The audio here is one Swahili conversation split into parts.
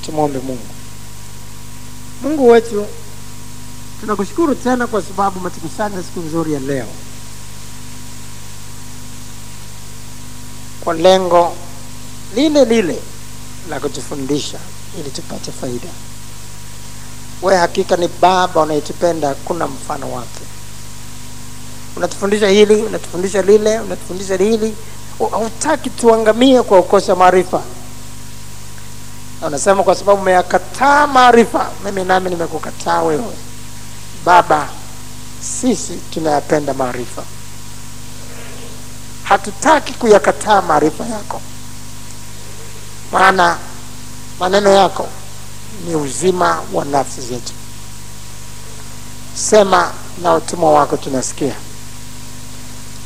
Tumwombe Mungu. Mungu wetu, tunakushukuru tena kwa sababu umetukusanya siku nzuri ya leo kwa lengo lile lile la kutufundisha ili tupate faida. Wewe hakika ni Baba unayetupenda, kuna mfano wake. Unatufundisha hili, unatufundisha lile, unatufundisha hili. Hutaki tuangamie kwa kukosa maarifa. Unasema kwa sababu umeyakataa maarifa, mimi nami nimekukataa wewe. Baba, sisi tunayapenda maarifa. Hatutaki kuyakataa maarifa yako, maana maneno yako ni uzima wa nafsi zetu. Sema na utumwa wako tunasikia,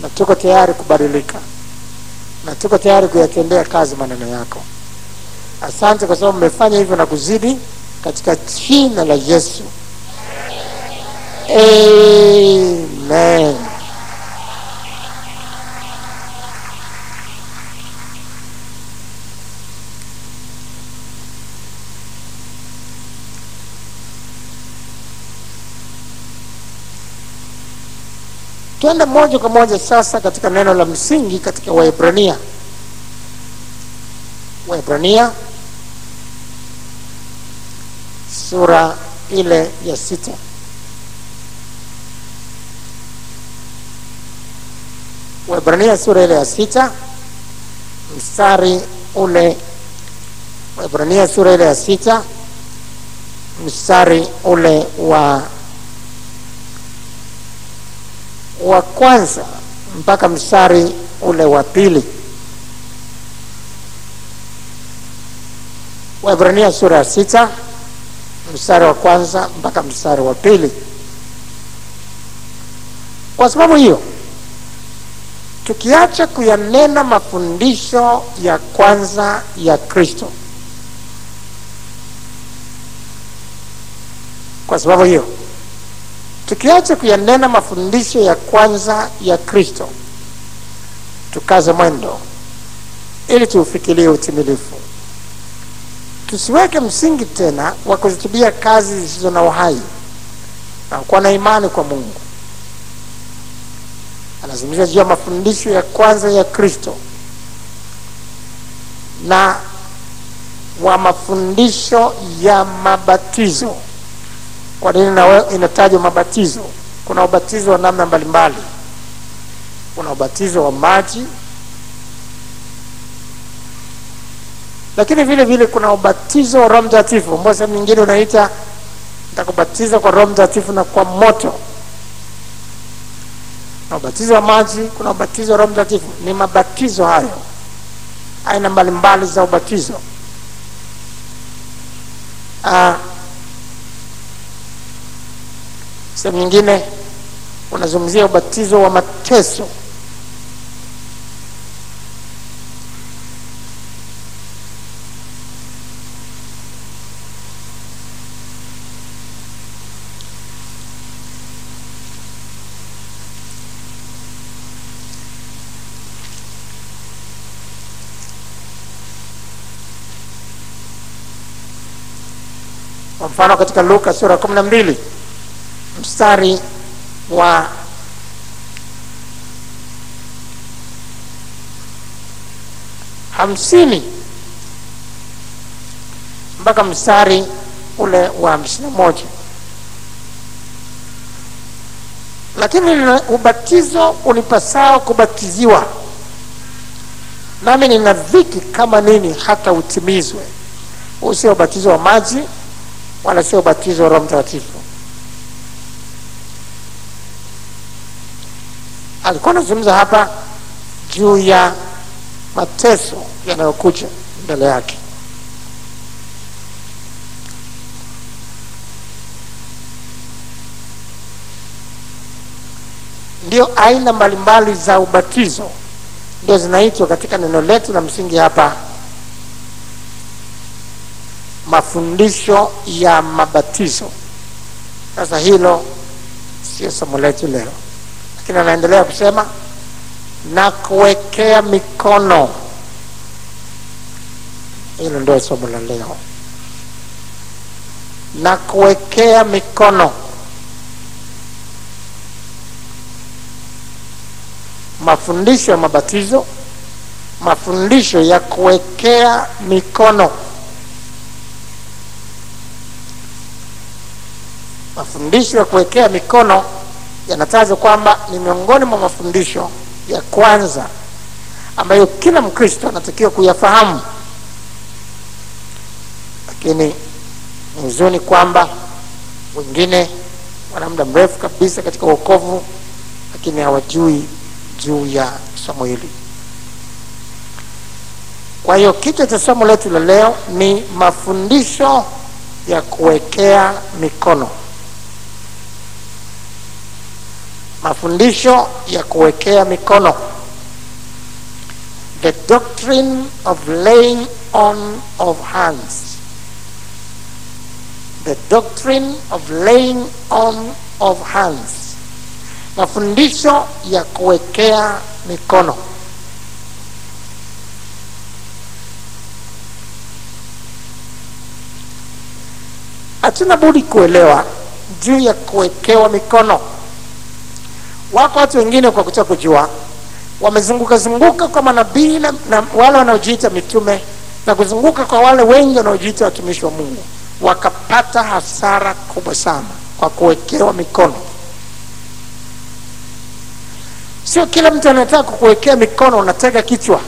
na tuko tayari kubadilika, na tuko tayari kuyatendea kazi maneno yako. Asante kwa sababu umefanya hivyo na kuzidi, katika jina la Yesu. Amen. Tuende moja kwa moja sasa katika neno la msingi katika Waebrania. Waebrania sura ile ya 6. Waebrania sura ile ya 6 mstari ule. Waebrania sura ile ya 6 mstari ule wa kwanza mpaka mstari ule wa pili. Waebrania sura ya 6 mstari wa kwanza mpaka mstari wa pili. Kwa sababu hiyo, tukiacha kuyanena mafundisho ya kwanza ya Kristo. Kwa sababu hiyo, tukiacha kuyanena mafundisho ya kwanza ya Kristo, tukaze mwendo ili tuufikirie utimilifu. Tusiweke msingi tena wa kuzitubia kazi zisizo na uhai na kuwa na imani kwa Mungu. Anazungumzia juu ya mafundisho ya kwanza ya Kristo na wa mafundisho ya mabatizo. Kwa nini inatajwa mabatizo? Kuna ubatizo wa namna mbalimbali. Kuna ubatizo wa maji, lakini vile vile kuna ubatizo wa Roho Mtakatifu, ambao sehemu nyingine unaita nitakubatiza kwa Roho Mtakatifu na kwa moto. Na ubatizo wa maji, kuna ubatizo wa Roho Mtakatifu. Ni mabatizo hayo, aina mbalimbali za ubatizo. Sehemu nyingine unazungumzia ubatizo wa mateso. Kwa mfano katika Luka sura 12 mstari wa 50 mpaka mstari ule wa 51. Lakini ubatizo unipasao kubatiziwa, nami nina dhiki kama nini hata utimizwe. Usio ubatizo wa maji wala sio ubatizo wa Roho Mtakatifu. Alikuwa anazungumza hapa juu ya mateso yanayokuja mbele yake. Ndio aina mbalimbali za ubatizo ndio zinaitwa katika neno letu la msingi hapa mafundisho ya mabatizo. Sasa hilo sio somo letu leo, lakini anaendelea kusema na kuwekea mikono. Hilo ndio somo la leo. na kuwekea mikono. Mafundisho ya mabatizo, mafundisho ya kuwekea mikono. Mafundisho ya kuwekea mikono yanatajwa kwamba ni miongoni mwa mafundisho ya kwanza ambayo kila Mkristo anatakiwa kuyafahamu. Lakini ni huzuni kwamba wengine wana muda mrefu kabisa katika wokovu, lakini hawajui juu ya somo hili. Kwa hiyo kichwa cha somo letu la leo ni mafundisho ya kuwekea mikono. Mafundisho ya kuwekea mikono. The doctrine of laying on of hands. The doctrine of laying on of hands. Mafundisho ya kuwekea mikono. Hatuna budi kuelewa juu ya kuwekewa mikono. Wako watu wengine kwa kutaka kujua wamezunguka kwa manabii na wale wanaojiita mitume na kuzunguka kwa wale wengi wanaojiita watumishi wa Mungu, wakapata hasara kubwa sana kwa kuwekewa mikono. Sio kila mtu anataka kukuwekea mikono unatega kichwa.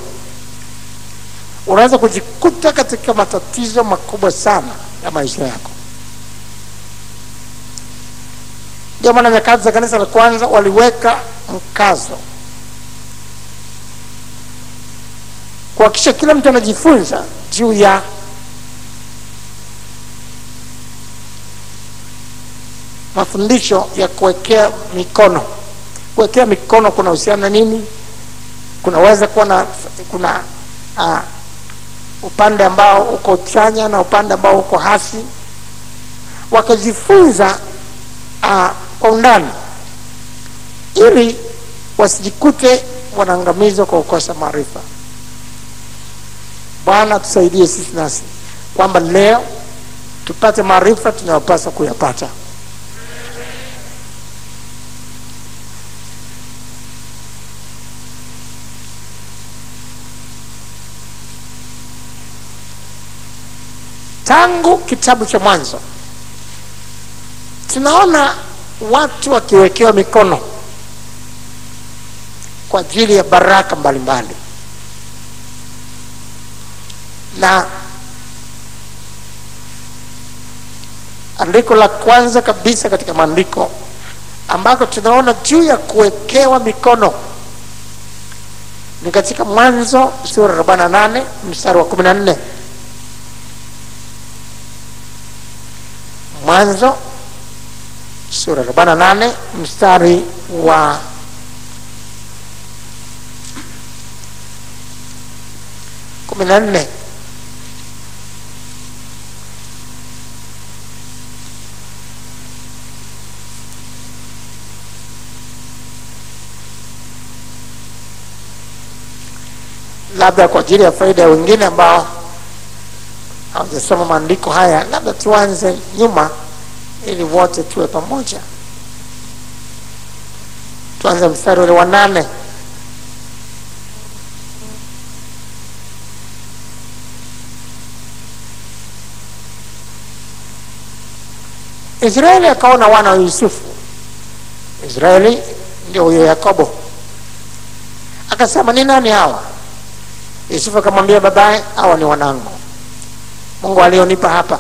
Unaweza kujikuta katika matatizo makubwa sana ya maisha yako. Ndio maana nyakati za kanisa la kwanza waliweka mkazo kuhakikisha kila mtu anajifunza juu ya mafundisho ya kuwekea mikono. Kuwekea mikono kuna husiana nini? Kunaweza kuwa na upande ambao uko chanya na upande ambao uko hasi. Wakajifunza kwa undani ili wasijikute wanaangamizwa kwa kukosa maarifa. Bwana tusaidie sisi nasi kwamba leo tupate maarifa tunayopaswa kuyapata. Tangu kitabu cha Mwanzo tunaona watu wakiwekewa mikono kwa ajili ya baraka mbalimbali. Na andiko la kwanza kabisa katika maandiko ambako tunaona juu ya kuwekewa mikono ni katika Mwanzo sura 48 mstari wa 14. Mwanzo sura 48 mstari wa 14. Labda kwa ajili ya faida ya wengine ambao hawajasoma maandiko haya, labda tuanze nyuma ili wote tuwe pamoja. Tuanze mstari wa 8. Israeli akaona wana wa Yusufu. Israeli ndio huyo Yakobo. Akasema, ni nani hawa? Yusufu akamwambia babaye, hawa ni wanangu, Mungu alionipa hapa.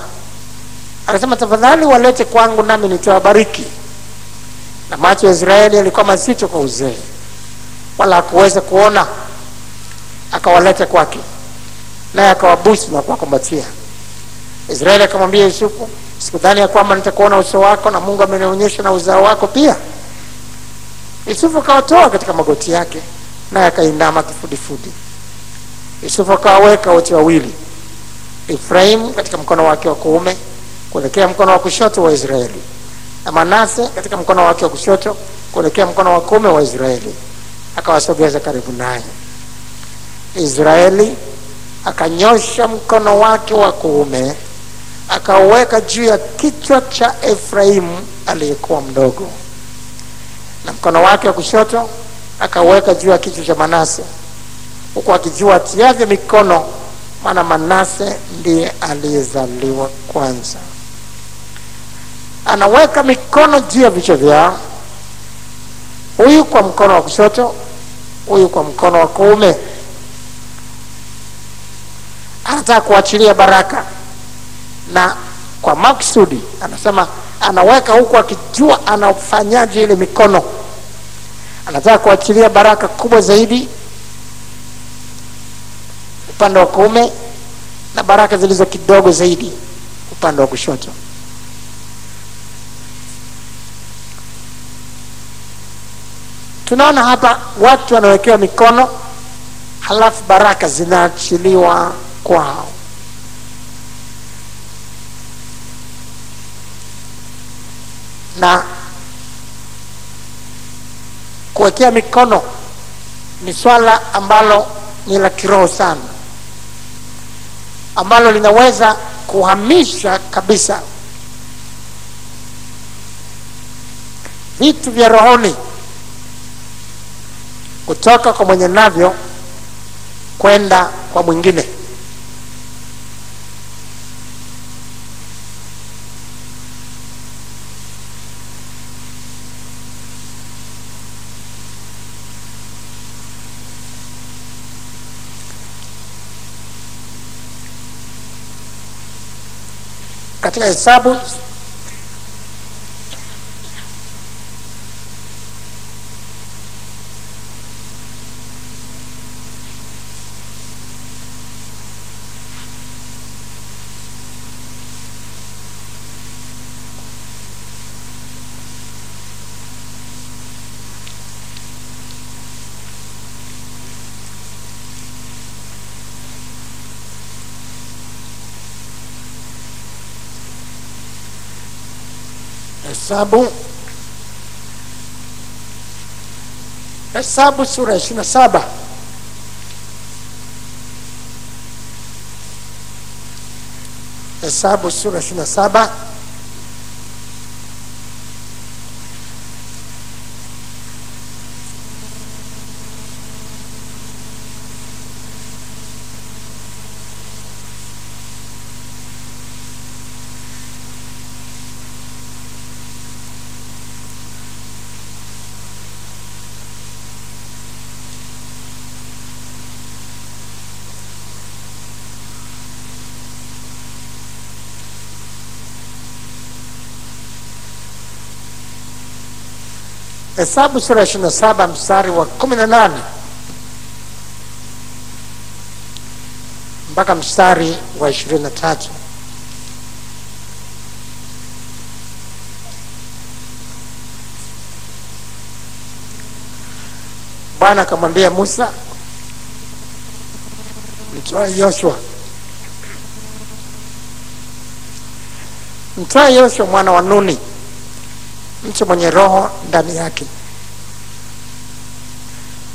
Akasema, tafadhali walete kwangu nami nitawabariki. Na macho ya Israeli yalikuwa mazito kwa uzee, wala hakuweza kuona. Akawaleta kwake, naye akawabusu na kuwakumbatia. Israeli akamwambia Yusufu, sikudhani ya kwamba nitakuona uso wako, na Mungu amenionyesha na uzao wako pia. Yusufu akawatoa katika magoti yake, naye akainama kifudifudi. Yusufu akawaweka wote wawili, Efraim katika mkono wake wa kuume kuelekea mkono wa kushoto wa Israeli, na Manase katika mkono wake wa kushoto kuelekea mkono wa kuume wa Israeli. Akawasogeza karibu naye. Israeli akanyosha mkono wake wa kuume akauweka juu ya kichwa cha Efraimu aliyekuwa mdogo, na mkono wake wa kushoto akauweka juu ya kichwa cha Manase, huku akijua atiavyo mikono, maana Manase ndiye aliyezaliwa kwanza. Anaweka mikono juu ya vichwa vyao, huyu kwa mkono wa kushoto, huyu kwa mkono wa kuume. Anataka kuachilia baraka, na kwa maksudi anasema anaweka huku akijua anafanyaje ile mikono. Anataka kuachilia baraka kubwa zaidi upande wa kuume, na baraka zilizo kidogo zaidi upande wa kushoto. Tunaona hapa watu wanawekewa mikono, halafu baraka zinaachiliwa kwao. Na kuwekea mikono ni swala ambalo ni la kiroho sana, ambalo linaweza kuhamisha kabisa vitu vya rohoni kutoka kwa mwenye navyo kwenda kwa mwingine. Katika Hesabu Hesabu sura 27. Hesabu sura 27. Hesabu sura 27 mstari wa 18 mpaka mstari wa 23. Bwana akamwambia Musa, mtwae Yoshua mwana wa Nuni, mtu mwenye roho ndani yake,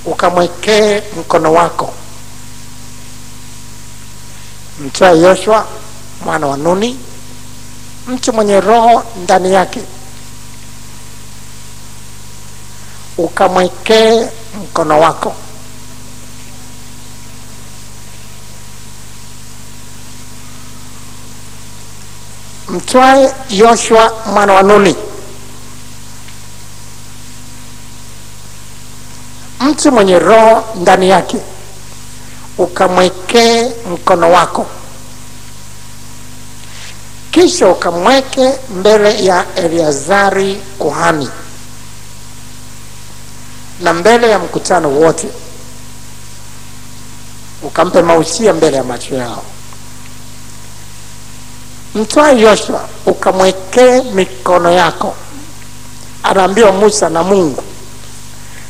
ukamwekee mkono wako. Mtwae Yoshua mwana wa Nuni, mtu mwenye roho ndani yake, ukamwekee mkono wako. Mtwae Yoshua mwana wa Nuni, mtu mwenye roho ndani yake, ukamwekee mkono wako. Kisha ukamweke mbele ya Eleazari kuhani na mbele ya mkutano wote, ukampe mausia mbele ya macho yao. Mtwae Yoshua ukamwekee mikono yako. Anaambiwa Musa na Mungu.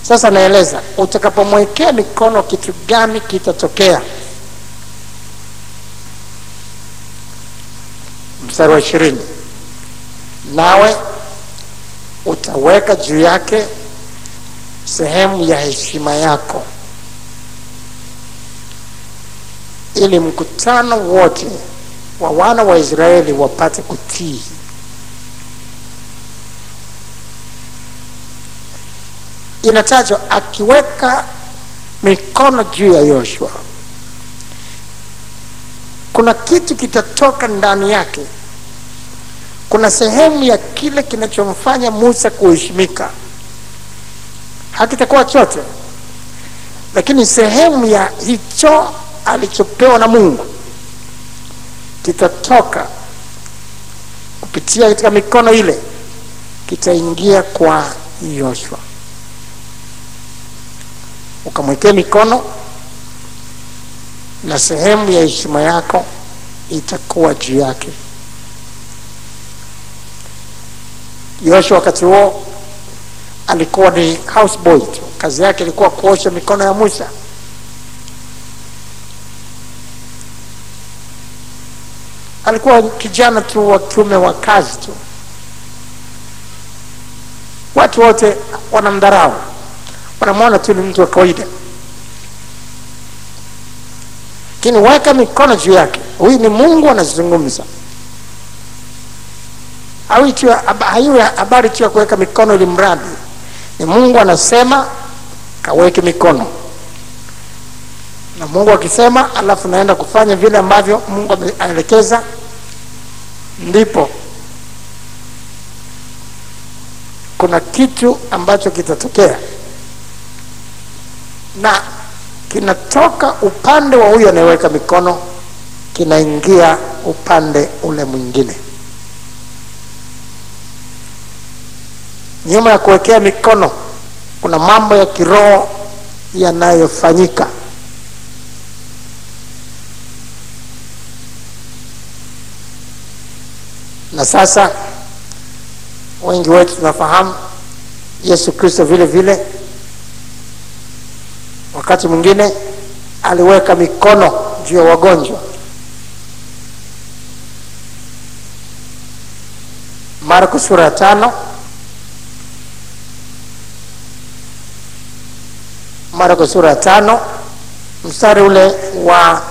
Sasa naeleza utakapomwekea mikono kitu gani kitatokea. Mstari wa 20, nawe utaweka juu yake sehemu ya heshima yako, ili mkutano wote wa wana wa Israeli wapate kutii. Inatajwa akiweka mikono juu ya Yoshua, kuna kitu kitatoka ndani yake. Kuna sehemu ya kile kinachomfanya Musa kuheshimika. Hakitakuwa chote, lakini sehemu ya hicho alichopewa na Mungu kitatoka kupitia katika mikono ile, kitaingia kwa Yoshua. Ukamwekea mikono na sehemu ya heshima yako itakuwa juu yake. Yoshua wakati huo alikuwa ni houseboy tu. Kazi yake ilikuwa kuosha mikono ya Musa. Alikuwa kijana tu wa kiume wa kazi tu. Watu wote wanamdharau, wanamwona tu ni mtu wa kawaida. Lakini weka mikono juu yake, huyu ni Mungu anazungumza. Haiwi habari tu ya kuweka mikono ili mradi. Ni Mungu anasema kaweke mikono, na Mungu akisema alafu naenda kufanya vile ambavyo Mungu ameelekeza, ndipo kuna kitu ambacho kitatokea, na kinatoka upande wa huyo anayeweka mikono kinaingia upande ule mwingine. Nyuma ya kuwekea mikono kuna mambo ya kiroho yanayofanyika. Na sasa wengi wetu tunafahamu Yesu Kristo vile vile wakati mwingine aliweka mikono juu ya wagonjwa. Marko sura 5, Marko sura 5 mstari ule wa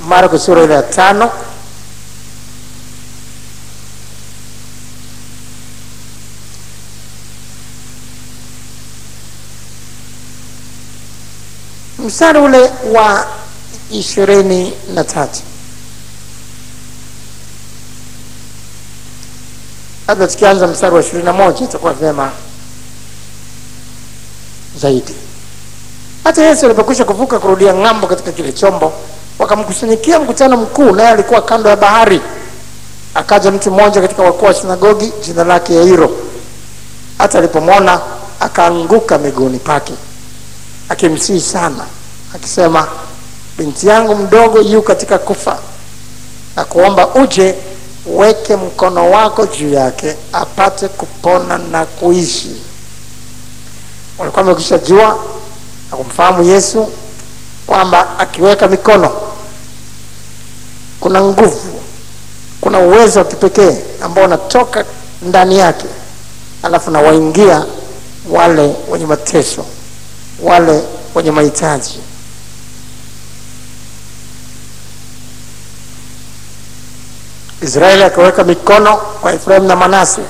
Marko sura ile ya 5 mstari ule wa 23. Hata tukianza mstari wa 21 itakuwa vyema zaidi. Hata Yesu alipokwisha kuvuka kurudia ng'ambo katika kile chombo, wakamkusanyikia mkutano mkuu, naye alikuwa kando ya bahari. Akaja mtu mmoja katika wakuu wa sinagogi, jina lake Yairo. Hata alipomwona akaanguka miguuni pake, akimsihi sana, akisema, binti yangu mdogo yu katika kufa, na kuomba uje weke mkono wako juu yake apate kupona na kuishi. Walikuwa wamekwisha jua na kumfahamu Yesu kwamba akiweka mikono kuna nguvu, kuna uwezo wa kipekee ambao unatoka ndani yake, alafu na waingia wale wenye mateso, wale wenye mahitaji. Israeli akaweka mikono kwa Efraim na Manase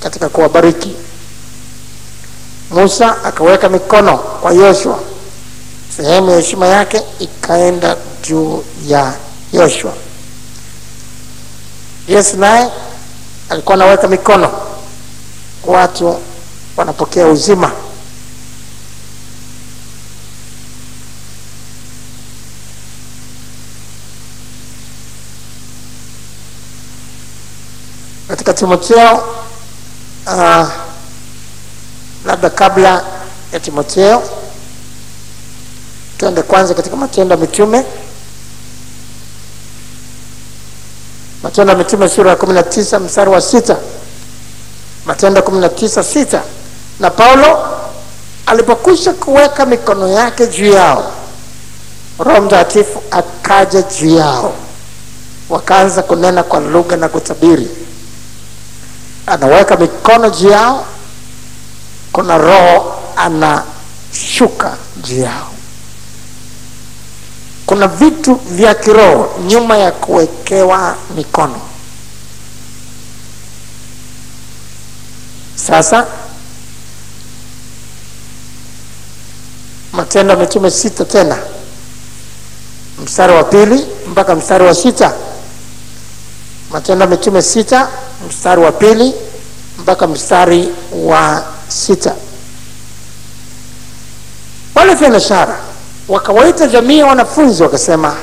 katika kuwabariki. Musa akaweka mikono kwa Yoshua, sehemu ya heshima yake ikaenda juu ya Yoshua. Yesu naye alikuwa anaweka mikono, watu wanapokea uzima. Katika Timotheo, labda kabla ya Timotheo tuende kwanza katika Matendo ya Mitume. Matendo ya Mitume sura ya 19 mstari wa 6. Matendo 19:6. Na Paulo alipokwisha kuweka mikono yake juu yao, Roho Mtakatifu akaja juu yao, wakaanza kunena kwa lugha na kutabiri. Anaweka mikono juu yao, kuna Roho anashuka juu yao. kuna vitu vya kiroho nyuma ya kuwekewa mikono. Sasa Matendo ya Mitume 6 tena, mstari wa 2 mpaka mstari wa 6. Matendo ya Mitume 6 mstari wa 2 mpaka mstari wa 6. Wale thenashara wakawaita jamii ya wanafunzi wakasema,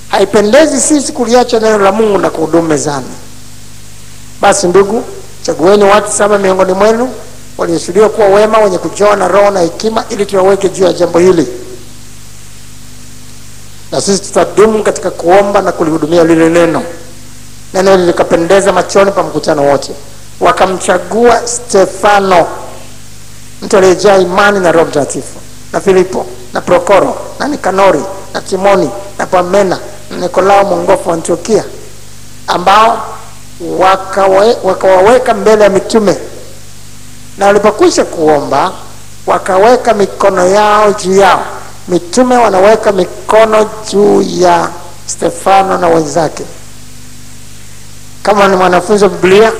haipendezi sisi kuliacha neno la Mungu na kuhudumu mezani. Basi ndugu, chagueni watu 7 miongoni mwenu walioshuhudiwa kuwa wema, wenye kujawa na roho na hekima, ili tuwaweke juu ya jambo hili, na sisi tutadumu katika kuomba na kulihudumia lile neno. Neno hili likapendeza machoni pa mkutano wote. Wakamchagua Stefano, mtu aliyejaa imani na Roho Mtakatifu, na Filipo na Prokoro na Nikanori na Timoni na Pamena na Nikolao mwongofu wa Antiokia, ambao wakawaweka mbele ya mitume. Na walipokwisha kuomba, wakaweka mikono yao juu yao. Mitume wanaweka mikono juu ya Stefano na wenzake. Kama ni mwanafunzi wa Biblia,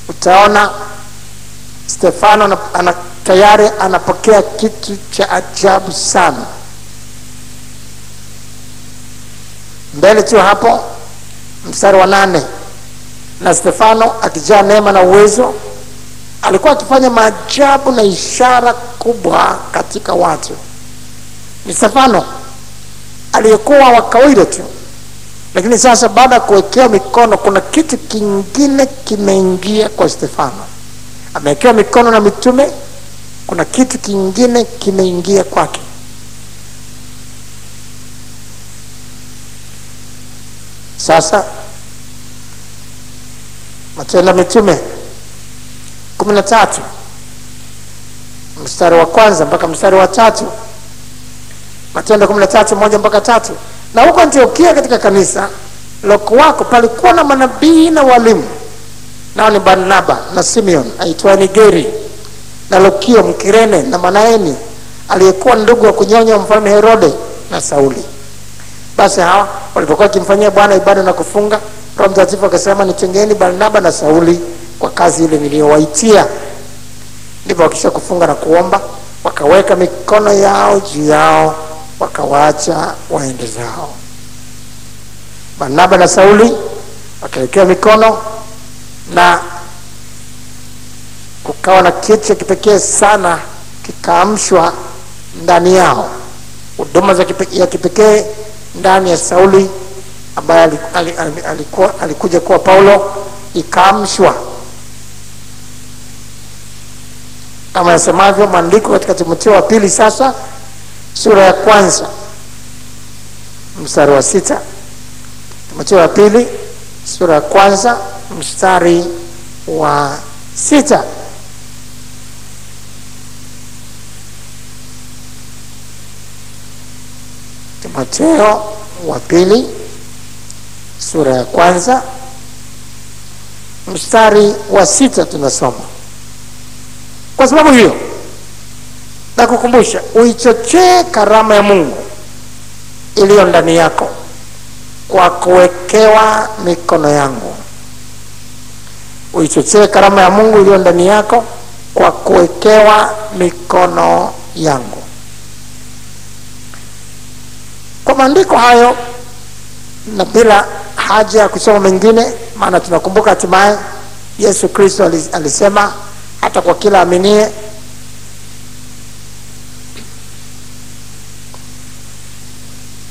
utaona Stefano tayari anapokea kitu cha ajabu sana. Mbele tu hapo mstari wa 8, na Stefano akijaa neema na uwezo alikuwa akifanya maajabu na ishara kubwa katika watu. Ni Stefano aliyekuwa wa kawaida tu, lakini sasa baada ya kuwekewa mikono kuna kitu kingine kimeingia kwa Stefano. Amewekewa mikono na mitume, kuna kitu kingine kimeingia kwake. Sasa Matendo ya Mitume 13 mstari wa 1 mpaka mstari wa 3. Matendo 13:1 mpaka 3. Na huko Antiokia katika kanisa lokuwako palikuwa na manabii na walimu, nao ni Barnaba na Simeon aitwaye Nigeri, na Lukio Mkirene, na Manaeni aliyekuwa ndugu wa kunyonya mfalme Herode, na Sauli. Basi hawa walipokuwa wakimfanyia Bwana ibada na kufunga, Roho Mtakatifu akasema, nitengeni Barnaba na Sauli kwa kazi ile niliyowaitia. Ndipo wakisha kufunga na kuomba, wakaweka mikono yao juu yao, wakawaacha waende zao. Barnaba na Sauli wakawekewa mikono, na kukawa na kitu cha kipekee sana kikaamshwa ndani yao. Huduma ya kipekee ndani ya Sauli ambaye alikuja kuwa Paulo ikaamshwa, kama yasemavyo maandiko katika Timotheo wa pili sasa sura ya 1 mstari wa 6. Timotheo wa pili sura ya 1 mstari wa 6. Timotheo wa pili sura ya 1 mstari wa 6 tunasoma, kwa sababu hiyo na kukumbusha, uichochee karama ya Mungu iliyo ndani yako kwa kuwekewa mikono yangu. Uichochee karama ya Mungu iliyo ndani yako kwa kuwekewa mikono yangu. Kwa maandiko hayo na bila haja ya kusoma mengine, maana tunakumbuka hatimaye Yesu Kristo alisema hata kwa kila aminie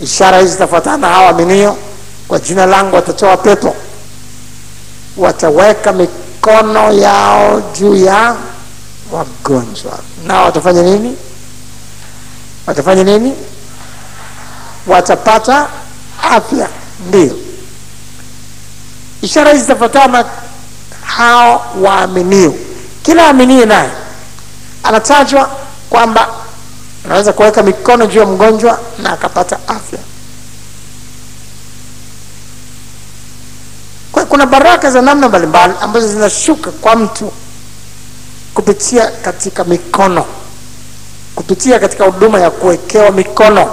ishara hizi zitafuatana hao aminio, kwa jina langu watatoa pepo, wataweka mikono yao juu ya wagonjwa, nao watafanya nini? Watafanya nini? Watapata afya. Ndio ishara hizi zitafuatana hao waaminio. Kila aminie naye anatajwa kwamba anaweza kuweka mikono juu ya mgonjwa na akapata afya. Kwa kuna baraka za namna mbalimbali ambazo zinashuka kwa mtu kupitia katika mikono, kupitia katika huduma ya kuwekewa mikono.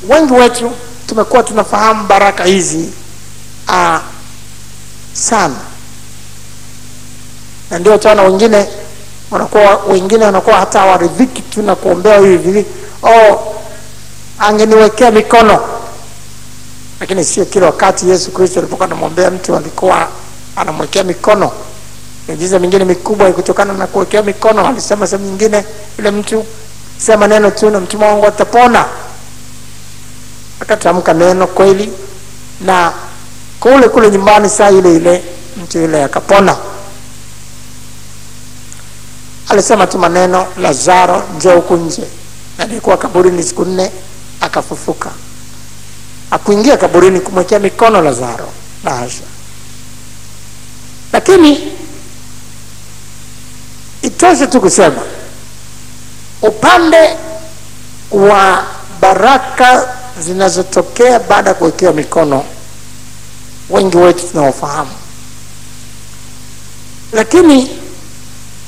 wengi wetu tumekuwa tunafahamu baraka hizi sana, na ndio tena wengine wanakuwa hata hawaridhiki tu na kuombea hivi, angeniwekea mikono. Lakini sio kila wakati Yesu Kristo alipokuwa anamwombea mtu alikuwa anamwekea mikono. Miujiza mingine mikubwa kutokana na kuwekea mikono. Alisema sehemu nyingine, ile mtu sema neno tu na mtu wangu atapona. Akatamka neno kweli, na kule nyumbani saa ile mtu yule akapona. Alisema tu maneno, Lazaro njoo huku nje. Na alikuwa kaburini siku 4, akafufuka. Hakuingia kaburini kumwekea mikono Lazaro, la hasha. Lakini itoshe tu kusema upande wa baraka zinazotokea baada ya kuwekewa mikono, wengi wetu tunaofahamu. Lakini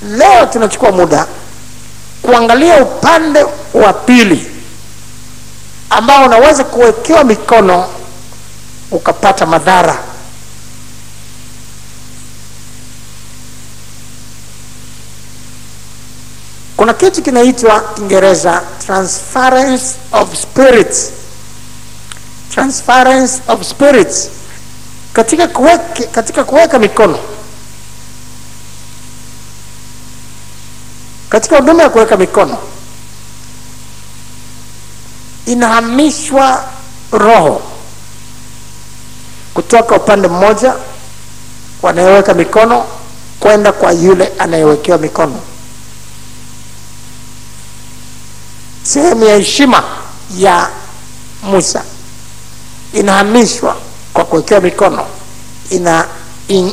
leo tunachukua muda kuangalia upande wa pili ambao unaweza kuwekewa mikono ukapata madhara. Kuna kitu kinaitwa Kiingereza transference of spirits. Transference of spirits. Katika kuweka mikono, katika huduma ya kuweka mikono, inahamishwa roho kutoka upande mmoja wanayeweka mikono kwenda kwa yule anayewekewa mikono. Sehemu ya heshima ya Musa inahamishwa kwa kuwekewa mikono,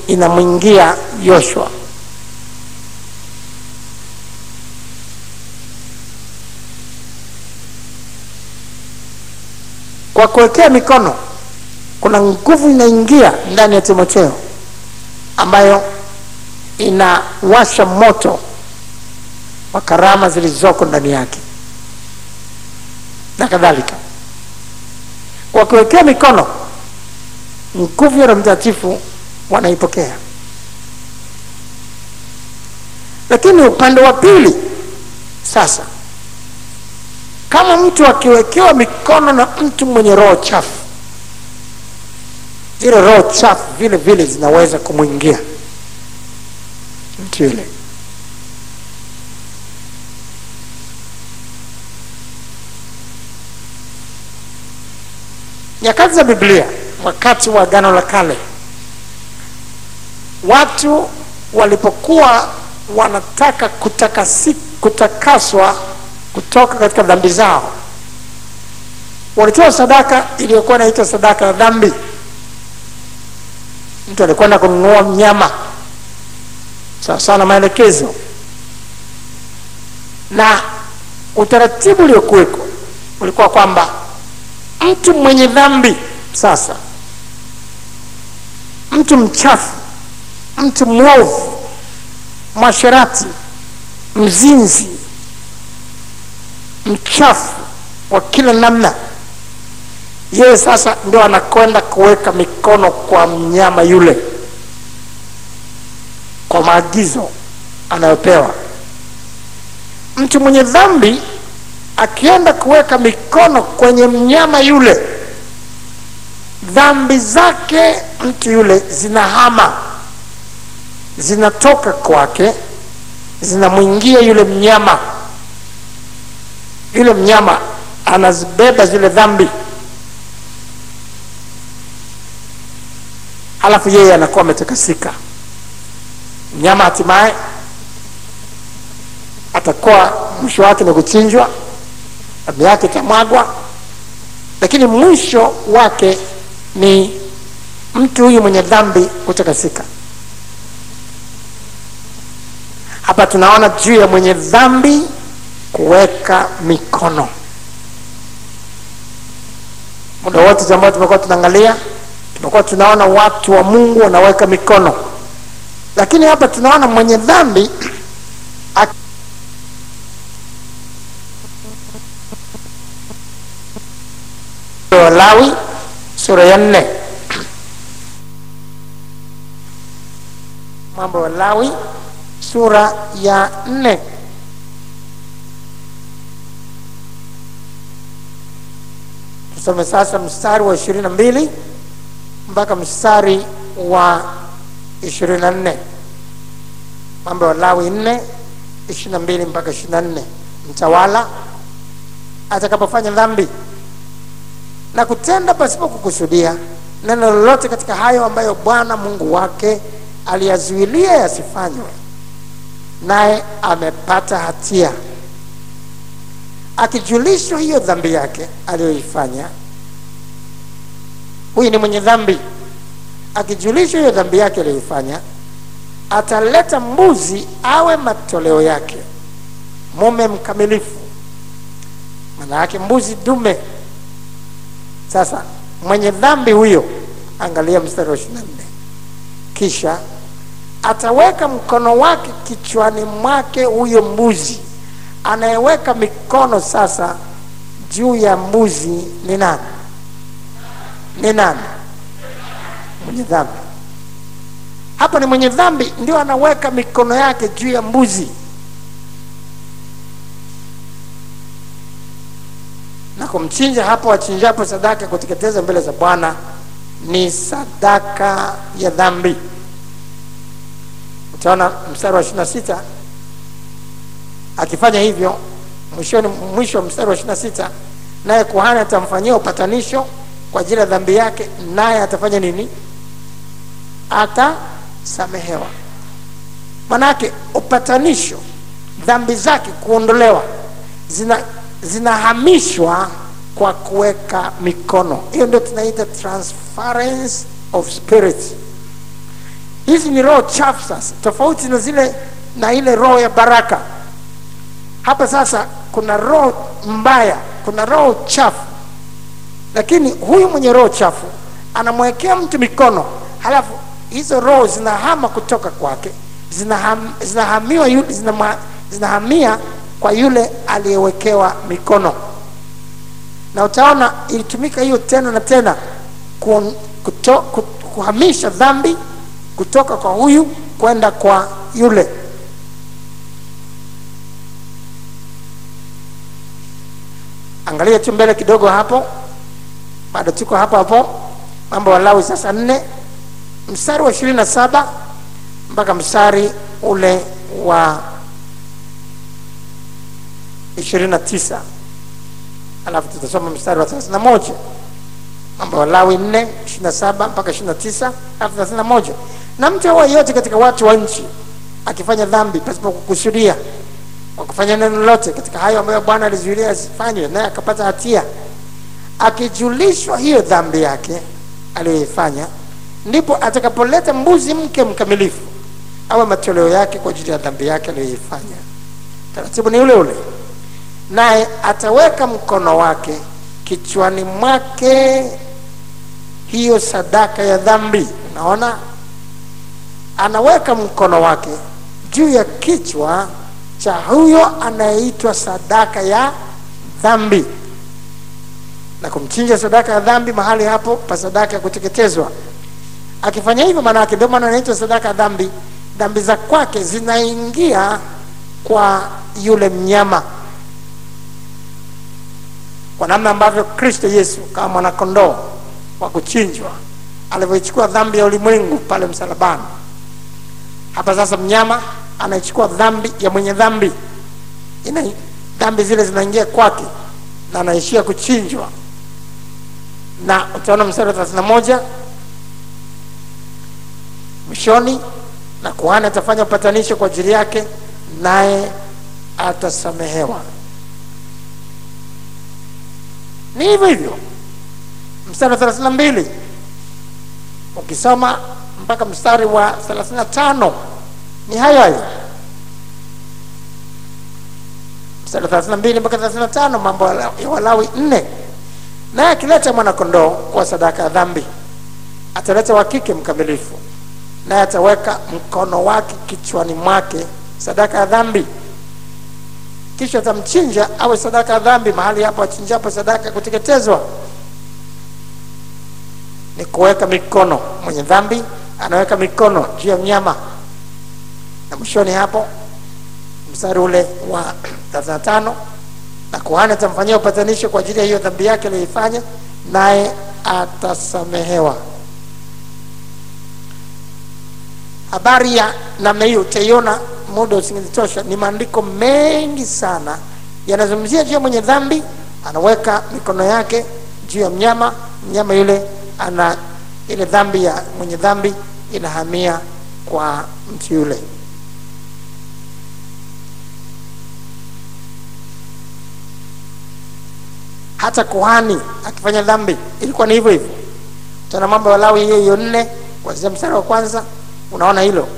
inamwingia Yoshua. Kwa kuwekea mikono kuna nguvu inaingia ndani ya Timotheo ambayo inawasha moto wa karama zilizoko ndani yake na kadhalika. Kwa kuwekea mikono, nguvu ya Roho Mtakatifu wanaipokea. Lakini upande wa pili sasa, kama mtu akiwekewa mikono na mtu mwenye roho chafu, zile roho chafu vile zinaweza kumwingia mtu yule. Nyakati za Biblia, wakati wa Agano la Kale, watu walipokuwa wanataka kutakaswa kutoka katika dhambi zao, walitoa sadaka iliyokuwa inaitwa sadaka ya dhambi. Mtu alikwenda kununua mnyama sawa sawa na maelekezo, na utaratibu uliokuweko ulikuwa kwamba mtu mwenye dhambi sasa, mtu mchafu, mtu mwovu, mwasherati, mzinzi, mchafu wa kila namna, yeye sasa ndio anakwenda kuweka mikono kwa mnyama yule kwa maagizo anayopewa. Mtu mwenye dhambi akienda kuweka mikono kwenye mnyama yule, dhambi zake mtu yule zinahama, zinatoka kwake, zinamwingia yule mnyama. Yule mnyama anazibeba zile dhambi, halafu yeye anakuwa ametakasika. Mnyama hatimaye atakuwa mwisho wake ni kuchinjwa, damu yake itamwagwa, lakini mwisho wake ni mtu huyu mwenye dhambi kutakasika. Hapa tunaona juu ya mwenye dhambi kuweka mikono. Muda wote ambao tumekuwa tunaangalia, tumekuwa tunaona watu wa Mungu wanaweka mikono, lakini hapa tunaona mwenye dhambi Lawi sura ya 4. Mambo ya Lawi sura ya 4. Tusome sasa mstari wa 22 mpaka mstari wa 24. Mambo ya Lawi 4:22 mpaka 24. Mtawala atakapofanya dhambi na kutenda pasipo kukusudia neno lolote katika hayo ambayo Bwana Mungu wake aliyazuilia yasifanywe, naye amepata hatia, akijulishwa hiyo dhambi yake aliyoifanya, huyu ni mwenye dhambi, akijulishwa hiyo dhambi yake aliyoifanya, ataleta mbuzi awe matoleo yake, mume mkamilifu, maana yake mbuzi dume. Sasa mwenye dhambi huyo, angalia mstari wa 24, kisha ataweka mkono wake kichwani mwake huyo mbuzi. Anayeweka mikono sasa juu ya mbuzi ni nani? Ni nani? Mwenye dhambi. Hapa ni mwenye dhambi ndio anaweka mikono yake juu ya mbuzi na kumchinja. Hapo achinjapo sadaka kuteketeza mbele za Bwana ni sadaka ya dhambi. Utaona mstari wa 26 akifanya hivyo, mwisho wa mstari wa 26, naye kuhani atamfanyia upatanisho kwa ajili ya dhambi yake, naye atafanya nini? Atasamehewa. Manake upatanisho, dhambi zake kuondolewa, zinahamishwa kwa kuweka mikono. Hiyo ndio tunaita transference of spirit. Hizi ni roho chafu sasa, tofauti na zile na ile roho ya baraka. Hapa sasa kuna roho mbaya, kuna roho chafu. Lakini huyu mwenye roho chafu anamwekea mtu mikono, halafu hizo roho zinahama kutoka kwake, zinahamia kwa yule aliyewekewa mikono. Na utaona ilitumika hiyo tena na tena kuhamisha dhambi kutoka kwa huyu kwenda kwa yule. Angalia tu mbele kidogo hapo, bado tuko hapo. Mambo ya Lawi sasa 4 mstari wa 27 mpaka mstari ule wa 29. Alafu tutasoma mstari wa 31. Mambo ya Lawi 4:27 mpaka 29, alafu 31. Na mtu yote katika watu wa nchi akifanya dhambi pasipo kukusudia, kwa kufanya neno lolote katika hayo ambayo Bwana alizuilia asifanywe, naye akapata hatia, akijulishwa hiyo dhambi yake aliyoifanya, ndipo atakapoleta mbuzi mke mkamilifu awe matoleo yake kwa ajili ya dhambi yake aliyoifanya. Taratibu ni ule ule. Naye ataweka mkono wake kichwani mwake hiyo sadaka ya dhambi. Unaona, anaweka mkono wake juu ya kichwa cha huyo anayeitwa sadaka ya dhambi na kumchinja sadaka ya dhambi mahali hapo pa sadaka ya kuteketezwa. Akifanya hivyo, maana yake ndio maana anaitwa sadaka ya dhambi, dhambi za kwake zinaingia kwa yule mnyama, kwa namna ambavyo Kristo Yesu kama mwana kondoo wa kuchinjwa alivyochukua dhambi ya ulimwengu pale msalabani. Hapa sasa mnyama anaichukua dhambi ya mwenye dhambi, dhambi zile zinaingia kwake na anaishia kuchinjwa. Na utaona mstari wa 31 mwishoni, na kuhani atafanya upatanisho kwa ajili yake, naye atasamehewa. Ni hivyo hivyo mstari wa 32 ukisoma mpaka mstari wa 35 ni hayo. Mstari wa 32 mpaka 35, mambo ya Walawi 4. Naye akileta mwana kondoo kwa sadaka ya dhambi, ataleta wa kike mkamilifu, naye ataweka mkono wake kichwani mwake sadaka ya dhambi, kisha atamchinja awe sadaka ya dhambi mahali hapo achinjapo sadaka ya kuteketezwa. ni kuweka mikono. Mwenye dhambi anaweka mikono juu ya mnyama, na mwishoni hapo mstari ule wa 35, na kuhani atamfanyia upatanisho kwa ajili ya hiyo dhambi yake aliyoifanya, naye atasamehewa. Habari ya namna hiyo utaiona, muda usingetosha, ni maandiko mengi sana yanazungumzia juu ya mwenye dhambi anaweka mikono yake juu ya mnyama, mnyama yule ana ile dhambi ya mwenye dhambi inahamia kwa mtu yule. Hata kuhani akifanya dhambi ilikuwa ni hivyo hivyo. Tuna Mambo ya Walawi hiyo 4 kuanzia mstari wa 1, unaona hilo.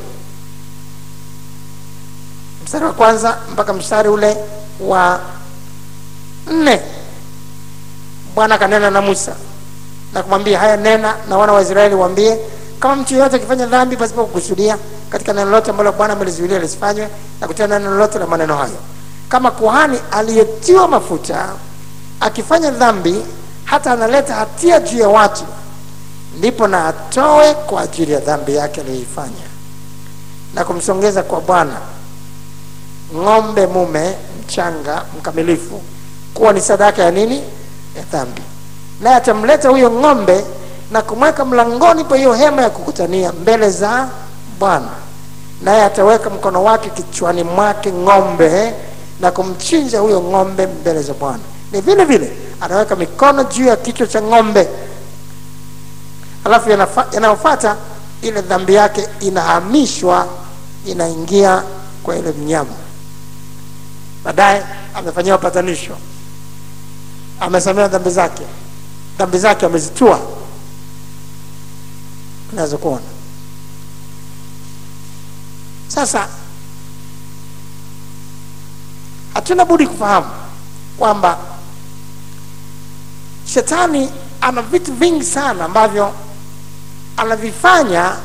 Mstari wa 1 mpaka mstari ule wa 4, Bwana kanena na Musa na kumwambia, haya nena na wana wa Israeli waambie, kama mtu yeyote akifanya dhambi pasipo kukusudia katika neno lolote ambalo Bwana amelizuilia lisifanywe, na kutenda neno lolote la maneno hayo, kama kuhani aliyetiwa mafuta akifanya dhambi hata analeta hatia juu ya watu, ndipo na atoe kwa ajili ya dhambi yake aliyoifanya na kumsongeza kwa Bwana ng'ombe mume mchanga mkamilifu kuwa ni sadaka ya nini? Ya dhambi. Naye atamleta huyo ng'ombe na kumweka mlangoni pa hiyo hema ya kukutania mbele za Bwana, naye ataweka mkono wake kichwani mwake ng'ombe na kumchinja huyo ng'ombe mbele za Bwana. Ni vile vile anaweka mikono juu ya kichwa cha ng'ombe, alafu yanayofuata ile dhambi yake inahamishwa, inaingia kwa ile mnyama. Baadaye amefanyia upatanisho, amesamehewa dhambi zake amezitua. Unaweza kuona sasa, hatuna budi kufahamu kwamba Shetani ana vitu vingi sana ambavyo anavifanya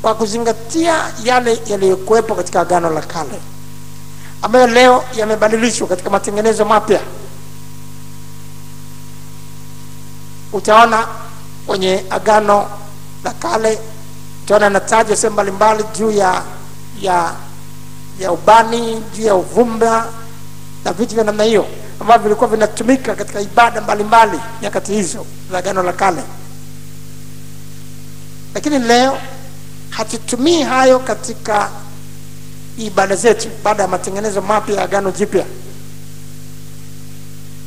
kwa kuzingatia yale yaliyokuwepo katika Agano la Kale, ambayo leo yamebadilishwa katika matengenezo mapya. Utaona kwenye Agano la Kale, utaona nataja sehemu mbalimbali juu ya ubani, juu ya uvumba na vitu vya namna hiyo ambavyo vilikuwa vinatumika katika ibada mbalimbali nyakati hizo za Agano la Kale. Lakini leo hatutumii hayo katika ibada zetu baada ya matengenezo mapya ya Agano Jipya.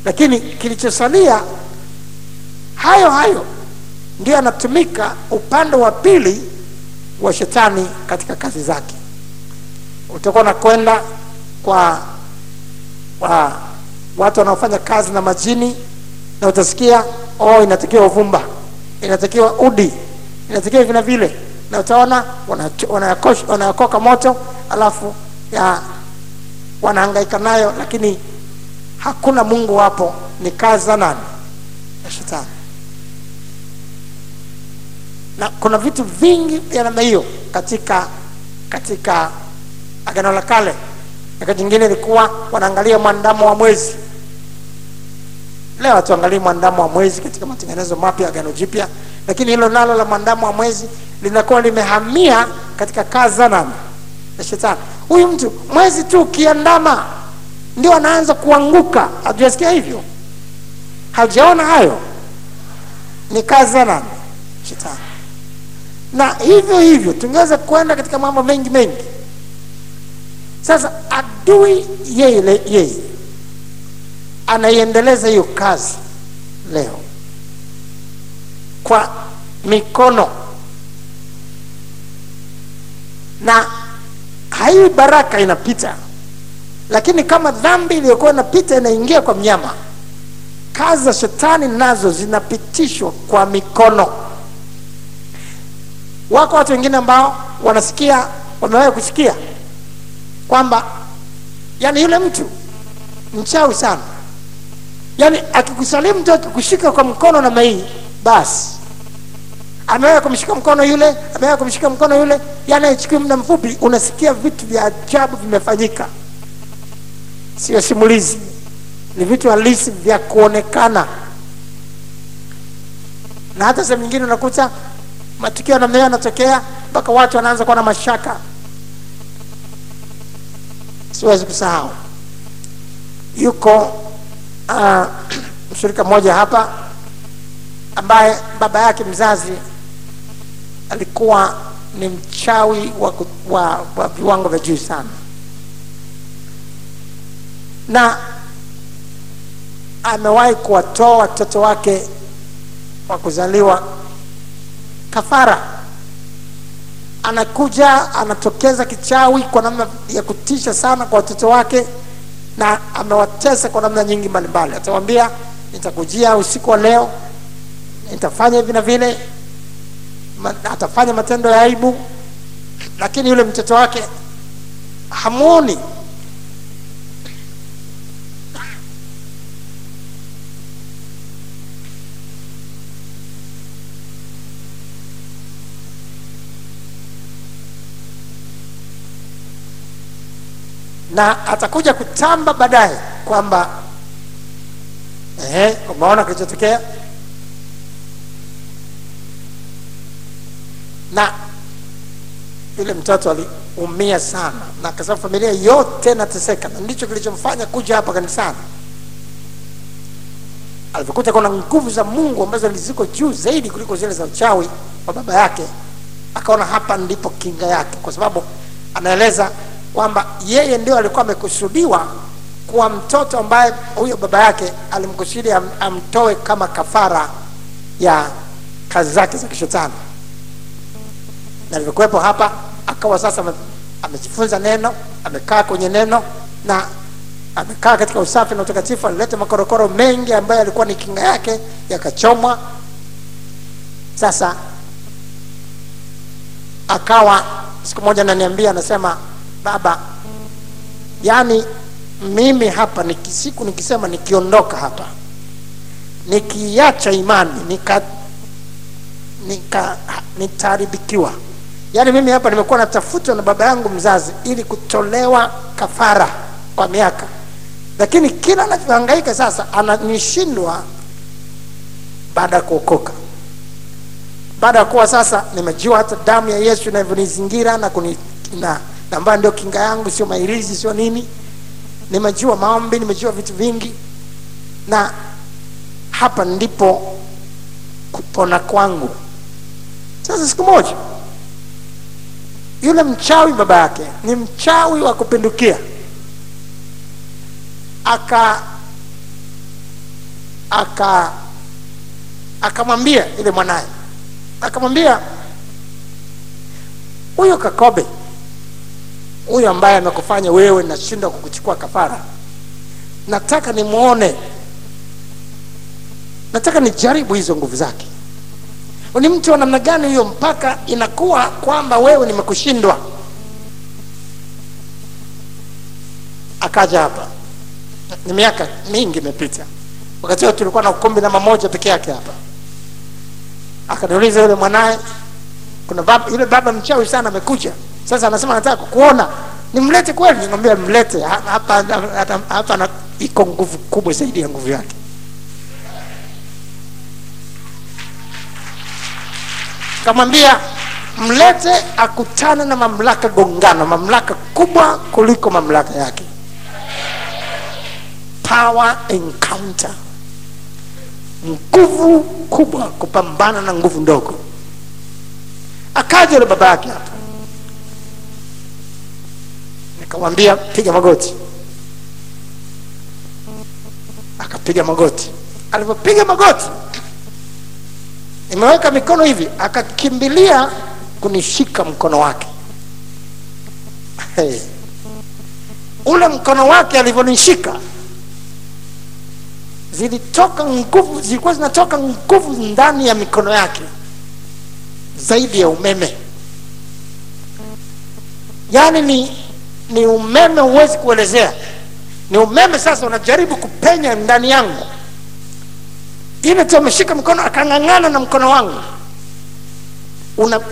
Lakini kilichosalia hayo ndio yanatumika upande wa pili wa Shetani katika kazi zake. Utakuwa unakwenda kwa watu wanaofanya kazi na majini, na utasikia inatakiwa uvumba, inatakiwa udi, inatakiwa vile vile, na utaona wanayakoka moto, alafu wanahangaika nayo, lakini hakuna Mungu wapo, ni kazi za nani? Ya Shetani. Na kuna vitu vingi vya namna hiyo katika Agano la Kale. Wakati jingine ilikuwa wanaangalia mwandamo wa mwezi. Leo hatuangalii mwandamo wa mwezi katika matengenezo mapya ya Agano Jipya, lakini hilo nalo la mwandamo wa mwezi linakuwa limehamia katika kazi za nani? Ya Shetani. Huyu mtu mwezi tu kiandama ndio anaanza kuanguka. Hajasikia hivyo? Hajaona hayo? Ni kazi za nani? Shetani. Na hivyo tungeweza kwenda katika mambo mengi. Sasa adui yeye anaiendeleza hiyo kazi leo kwa mikono, na hai baraka inapita. Lakini kama dhambi iliyokuwa inapita inaingia kwa mnyama, kazi za Shetani nazo zinapitishwa kwa mikono. Wako watu wengine ambao wanasikia, wamewahi kusikia kwamba yani yule mtu mchawi sana, yani akikusalimu mtu akikushika kwa mkono na mai, basi amewahi kumshika mkono yule, amewahi kumshika mkono yule, yani ichukue muda mfupi unasikia vitu vya ajabu vimefanyika. Sio simulizi, ni vitu halisi vya kuonekana. Na hata sehemu nyingine unakuta matukio namna hiyo yanatokea mpaka watu wanaanza kuwa na mashaka. Siwezi kusahau, yuko mshirika mmoja hapa ambaye baba yake mzazi alikuwa ni mchawi wa viwango vya juu sana, na amewahi kuwatoa watoto wake wa kuzaliwa kafara. Anakuja anatokeza kichawi kwa namna ya kutisha sana kwa watoto wake, na amewatesa kwa namna nyingi mbalimbali. Atawaambia nitakujia usiku wa leo, nitafanya hivi na vile, atafanya matendo ya aibu, lakini yule mtoto wake hamuoni. Na atakuja kutamba baadaye kwamba umeona kilichotokea. Na yule mtoto aliumia sana, na kwa sababu familia yote inateseka, na ndicho kilichomfanya kuja hapa kanisani. Alipokuta kuna nguvu za Mungu ambazo ziko juu zaidi kuliko zile za uchawi wa baba yake, akaona hapa ndipo kinga yake, kwa sababu anaeleza kwamba yeye ndio alikuwa amekusudiwa kuwa mtoto ambaye huyo baba yake alimkusudia amtoe kama kafara ya kazi zake za kishetani. Na alivyokuwepo hapa, akawa sasa amejifunza neno, amekaa kwenye neno, na amekaa katika usafi na utakatifu. Alileta makorokoro mengi ambayo yalikuwa ni kinga yake, yakachomwa. Sasa akawa siku moja ananiambia, anasema, baba, yani mimi hapa siku nikisema nikiondoka hapa, nikiacha imani nitaharibikiwa. Yani mimi hapa nimekuwa natafutwa na baba yangu mzazi ili kutolewa kafara kwa miaka, lakini kila anachohangaika sasa ananishindwa baada ya kuokoka. Baada ya kuwa sasa nimejua hata damu ya Yesu inavyonizingira na ambayo ndio kinga yangu, sio mairizi, sio nini. Nimejua maombi, nimejua vitu vingi, na hapa ndipo kupona kwangu. Sasa siku moja yule mchawi baba yake ni mchawi wa kupindukia, akamwambia ile mwanae, akamwambia, huyo Kakobe, huyo ambaye amekufanya wewe nashindwa kukuchukua kafara, nataka nimuone, nataka nijaribu hizo nguvu zake. Ni mtu wa namna gani huyo mpaka inakuwa kwamba wewe nimekushindwa? Akaja hapa, ni miaka mingi imepita, wakati huo tulikuwa na ukumbi namba moja peke yake hapa. Akaniuliza yule mwanae, kuna baba, yule baba mchawi sana amekuja, sasa anasema nataka kukuona, nimlete kweli? Nikamwambia mlete hapa iko nguvu kubwa zaidi ya nguvu yake. Kamwambia mlete akutane na mamlaka gongano, mamlaka kubwa kuliko mamlaka yake. Power encounter, nguvu kubwa kupambana na nguvu ndogo. Akaja yule baba yake hapa, nikamwambia piga magoti. Akapiga magoti. Alipopiga magoti, nimeweka mikono hivi, akakimbilia kunishika mkono wake. Ule mkono wake alivyonishika, zilikuwa zinatoka nguvu ndani ya mikono yake zaidi ya umeme. Yani ni umeme huwezi kuelezea. Ni umeme sasa unajaribu kupenya ndani yangu. Ile tu ameshika mkono, akang'ang'ana na mkono wangu,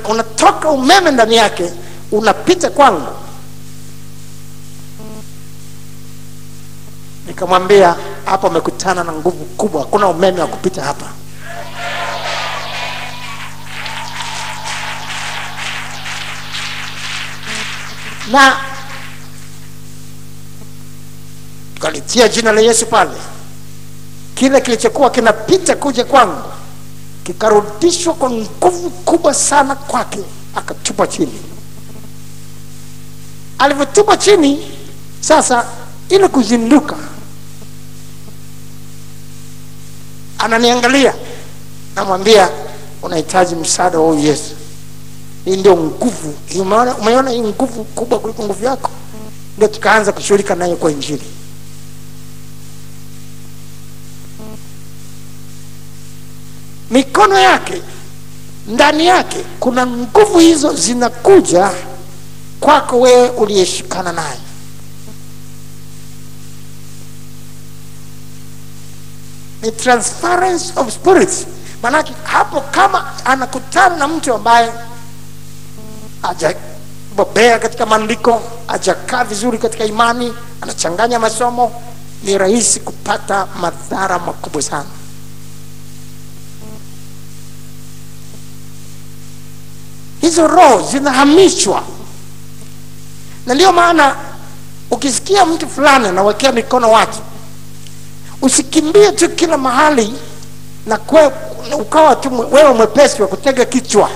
unatoka umeme ndani yake, unapita kwangu. Nikamwambia hapa umekutana na nguvu kubwa, hakuna umeme wa kupita hapa. na kalitia jina la Yesu pale. Kile kilichokuwa kinapita kuja kwangu kikarudishwa kwa nguvu kubwa sana kwake, akatupa chini. Alivyotupa chini sasa, ili kuzinduka, ananiangalia, namwambia, unahitaji msaada wa Yesu. Hii ndio nguvu. Umeona hii nguvu kubwa kuliko nguvu yako? Ndio tukaanza kushughulika nayo kwa Injili. Mikono yake, ndani yake kuna nguvu, hizo zinakuja kwako wewe uliyeshikana naye. Ni transference of spirits. Manake hapo, kama anakutana na mtu ambaye hajabobea katika maandiko, hajakaa vizuri katika imani, anachanganya masomo, ni rahisi kupata madhara makubwa sana. Hizo roho zinahamishwa. Na ndio maana ukisikia mtu fulani anawekea mikono watu, usikimbie tu kila mahali na ukawa tu wewe mwepesi wa kutega kichwa.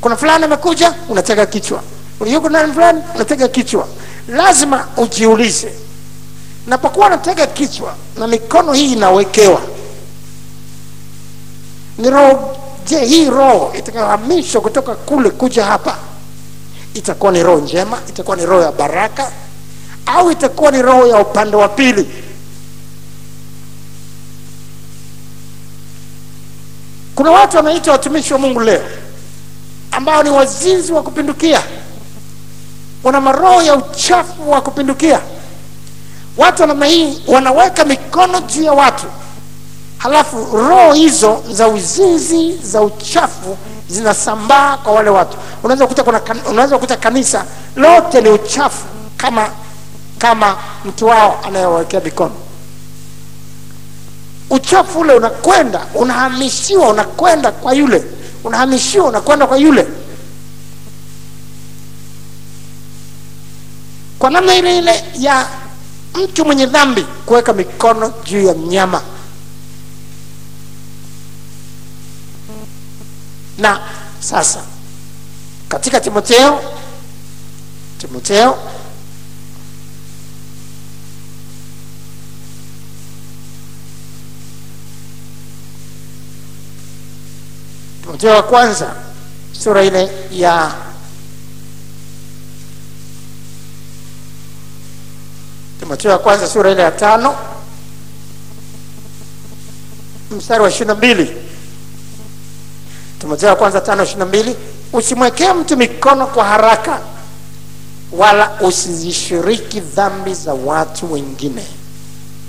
Kuna fulani amekuja, unatega kichwa. Yuko nani fulani, unatega kichwa. Lazima ujiulize, napokuwa natega kichwa na mikono hii inawekewa, ni roho, je, hii roho itakayohamishwa kutoka kule kuja hapa, itakuwa ni roho njema, itakuwa ni roho ya baraka, au itakuwa ni roho ya upande wa pili? Kuna watu wanaitwa watumishi wa Mungu leo ambao ni wazinzi wa kupindukia, wana maroho ya uchafu wa kupindukia. Watu wa namna hii wanaweka mikono juu ya watu, halafu roho hizo za uzinzi, za uchafu zinasambaa kwa wale watu. Unaweza kukuta kanisa lote ni uchafu kama mtu wao anayewekea mikono. Uchafu ule unakwenda, unahamishiwa, unakwenda kwa yule, unahamishiwa, unakwenda kwa yule. Kwa namna ile ile ya mtu mwenye dhambi kuweka mikono juu ya mnyama. Na sasa katika Timotheo wa kwanza sura ile ya Timotheo wa kwanza sura ile ya 5 mstari wa 22. Timotheo wa kwanza 5:22, usimwekee mtu mikono kwa haraka, wala usizishiriki dhambi za watu wengine.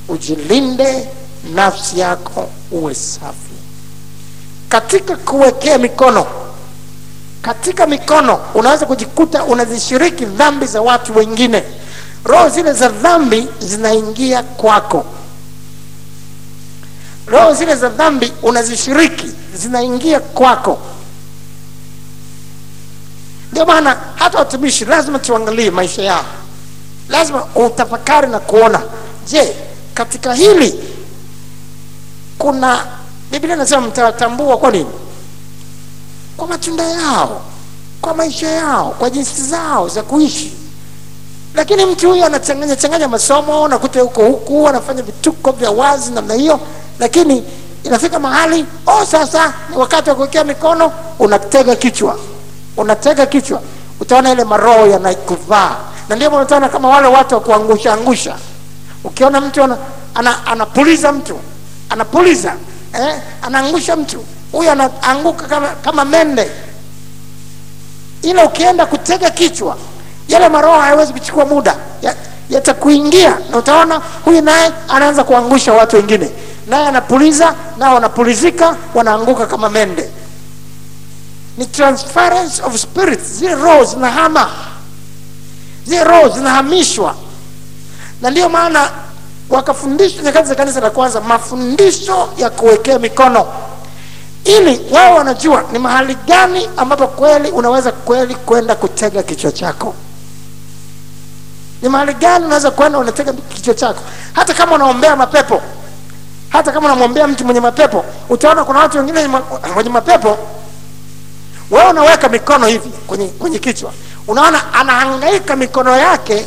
Ujilinde nafsi yako, uwe safi. Katika kuwekea mikono, katika mikono unaweza kujikuta unazishiriki dhambi za watu wengine. Roho zile za dhambi zinaingia kwako. Roho zile za dhambi unazishiriki, zinaingia kwako. Ndio maana hata watumishi lazima tuangalie maisha yao. Lazima utafakari na kuona, je, katika hili kuna, Biblia inasema mtatambua kwa nini? Kwa matunda yao, kwa maisha yao, kwa jinsi zao za kuishi. Lakini mtu huyu anachanganya masomo, nakuta huku anafanya vituko vya wazi namna hiyo, lakini inafika mahali, sasa ni wakati wa kuwekea mikono, unatega kichwa. Utaona ile maroho yanakuvaa. Na ndio unaona kama wale watu wa kuangusha. Ukiona mtu anapuliza mtu, anaangusha mtu, huyu anaanguka kama mende. Ila ukienda kutega kichwa, yale maroho hayawezi kuchukua muda, yatakuingia, na utaona huyu naye anaanza kuangusha watu wengine, naye anapuliza, nao wanapulizika, wanaanguka kama mende. Ni transference of spirits. Zile roho zinahama, zile roho zinahamishwa. Na ndio maana wakafundishwa nyakati za kanisa la kwanza mafundisho ya kuwekea mikono, ili wao wanajua ni mahali gani ambapo kweli unaweza kweli kwenda kutega kichwa chako. Ni mahali gani unaweza kwenda unatega kichwa chako. Hata kama unaombea mapepo, hata kama unamwombea mtu mwenye mapepo, utaona kuna watu wengine mwenye mapepo, wewe unaweka mikono hivi kwenye kichwa, unaona anahangaika mikono yake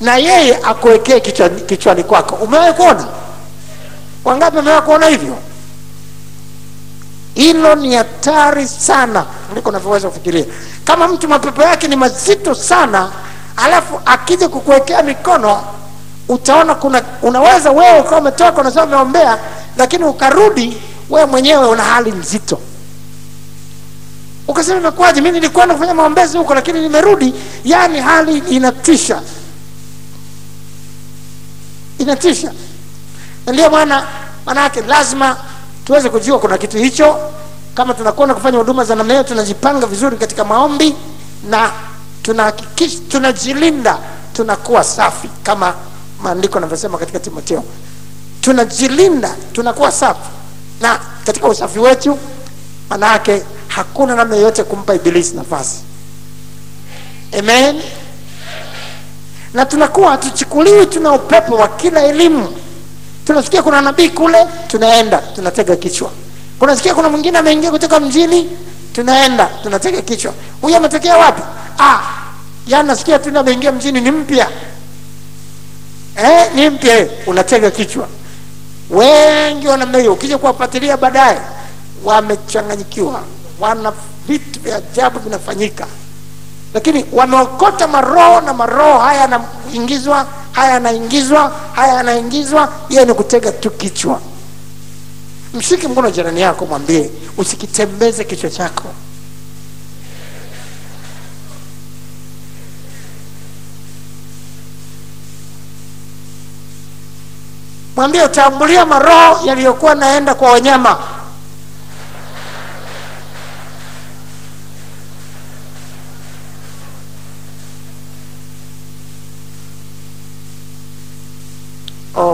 na yeye akuwekee kichwani kwako. Umewahi kuona? Wangapi wamewahi kuona hivyo? Hilo ni hatari sana kuliko unavyoweza kufikiria. Kama mtu mapepo yake ni mazito sana, alafu akija kukuwekea mikono, utaona unaweza wewe kama umetoka unasema umeombea, lakini ukarudi wewe mwenyewe una hali nzito. Ukasema imekwaje, mimi nilikuwa nafanya maombezi huko lakini nimerudi, yani hali inatisha. Inatisha. Ndio maana yake lazima tuweze kujua kuna kitu hicho. Kama tunakwenda kufanya huduma za namna hiyo, tunajipanga vizuri katika maombi na tunahakikisha tunajilinda, tunakuwa safi kama maandiko yanavyosema katika Timotheo. Tunajilinda, tunakuwa safi. Na katika usafi wetu maana yake hakuna namna yote kumpa ibilisi nafasi. Amen. Na tunakuwa hatuchukuliwi tuna upepo wa kila elimu. Tunasikia kuna nabii kule, tunaenda tunatega kichwa. Kunasikia kuna mwingine ameingia kutoka mjini, tunaenda tunatega kichwa. Huyu ametokea wapi? Yana nasikia tu ameingia mjini, ni mpya. Ni mpya, unatega kichwa. Wengi wana namna hiyo. Ukija kuwafuatilia baadaye wamechanganyikiwa, wana vitu vya ajabu vinafanyika. Lakini wameokota maroho, na maroho haya yanaingizwa, haya yanaingizwa, haya yanaingizwa, yeye ni kutega tu kichwa. Mshike mkono jirani yako, mwambie usikitembeze kichwa chako. Mwambie utaambulia maroho yaliyokuwa naenda kwa wanyama.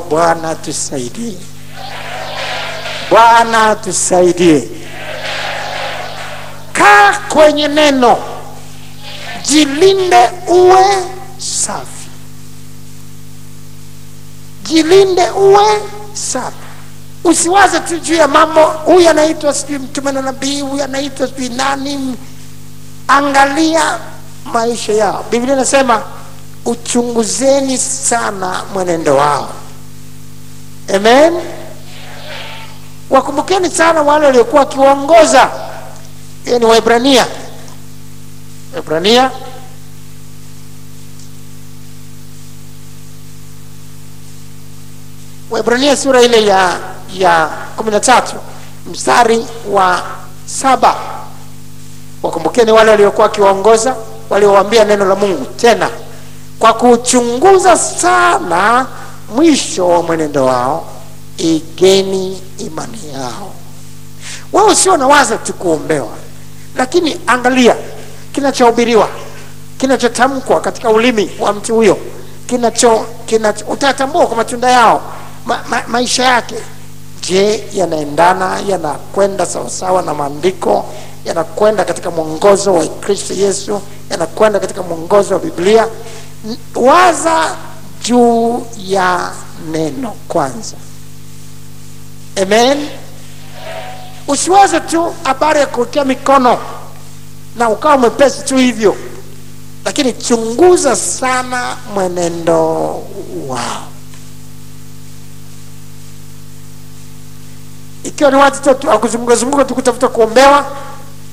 Bwana tusaidie. Bwana tusaidie. Kaa kwenye neno. Jilinde uwe safi. Jilinde uwe safi. Usiwaze tu juu ya mambo, huyu anaitwa sijui mtume na nabii, huyu anaitwa sijui nani. Angalia maisha yao. Biblia inasema uchunguzeni sana mwenendo wao. Amen. Wakumbukeni sana wale waliokuwa wakiwaongoza. Hiyo ni Waebrania. Waebrania sura ile ya 13 mstari wa 7. Wakumbukeni wale waliokuwa wakiwaongoza, waliowaambia neno la Mungu, tena kwa kuchunguza sana mwisho wa mwenendo wao, igeni imani yao. Wao sio nawaza tu kuombewa, lakini angalia kinachohubiriwa, kinachotamkwa katika ulimi wa mtu huyo, utatambua kwa matunda yao. Maisha yake, je, yanaendana, yanakwenda sawasawa na maandiko, yanakwenda katika mwongozo wa Kristo Yesu, yanakwenda katika mwongozo wa Biblia? Waza juu ya neno kwanza. Amen. Usiwaze tu habari ya kuwekea mikono na ukawa mwepesi tu hivyo, lakini chunguza sana mwenendo wao. Ikiwa ni watu tu wakuzunguka tu kutafuta kuombewa,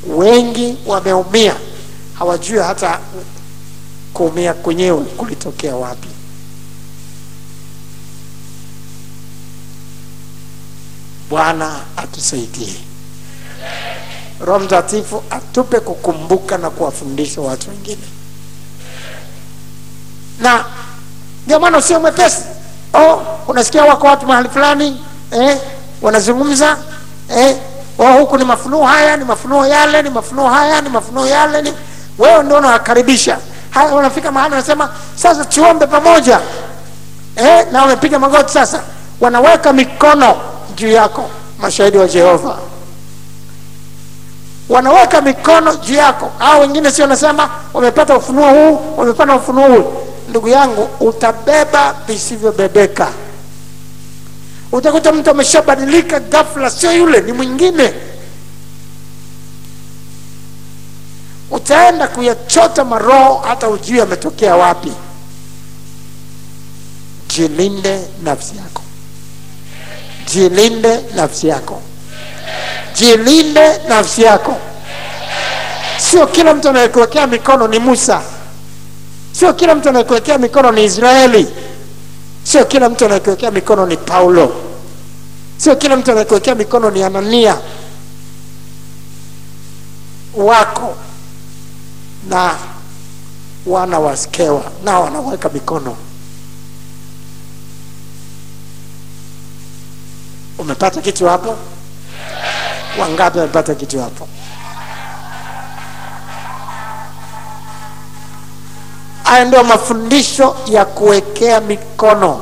wengi wameumia, hawajui hata kuumia kwenyewe kulitokea wapi. Bwana atusaidie. Roho Mtakatifu atupe kukumbuka na kuwafundisha watu wengine. Na ndio maana usio mwepesi. Unasikia wako watu mahali fulani, wanazungumza, huku ni mafunuo haya, ni mafunuo yale, ni mafunuo haya, ni mafunuo yale, wewe ndio unakaribisha. Haya, wanafika mahali wanasema sasa tuombe pamoja. Na wamepiga magoti sasa, wanaweka mikono juu yako, mashahidi wa Jehova. wanaweka mikono juu yako. Hao wengine sio wanasema wamepata ufunuo huu, wamepata ufunuo huu. Ndugu yangu, utabeba visivyobebeka. Utakuta mtu ameshabadilika ghafla, sio yule, ni mwingine. Utaenda kuyachota maroho hata ujui ametokea wapi. Jilinde nafsi yako. Jilinde nafsi yako. Jilinde nafsi yako. Sio kila mtu anayekuwekea mikono ni Musa. Sio kila mtu anayekuwekea mikono ni Israeli. Sio kila mtu anayekuwekea mikono ni Paulo. Sio kila mtu anayekuwekea mikono ni Anania. Wako na wana wa Skewa nao wanaweka mikono. Umepata kitu hapo? Wangapi wamepata kitu hapo? Haya ndio mafundisho ya kuwekea mikono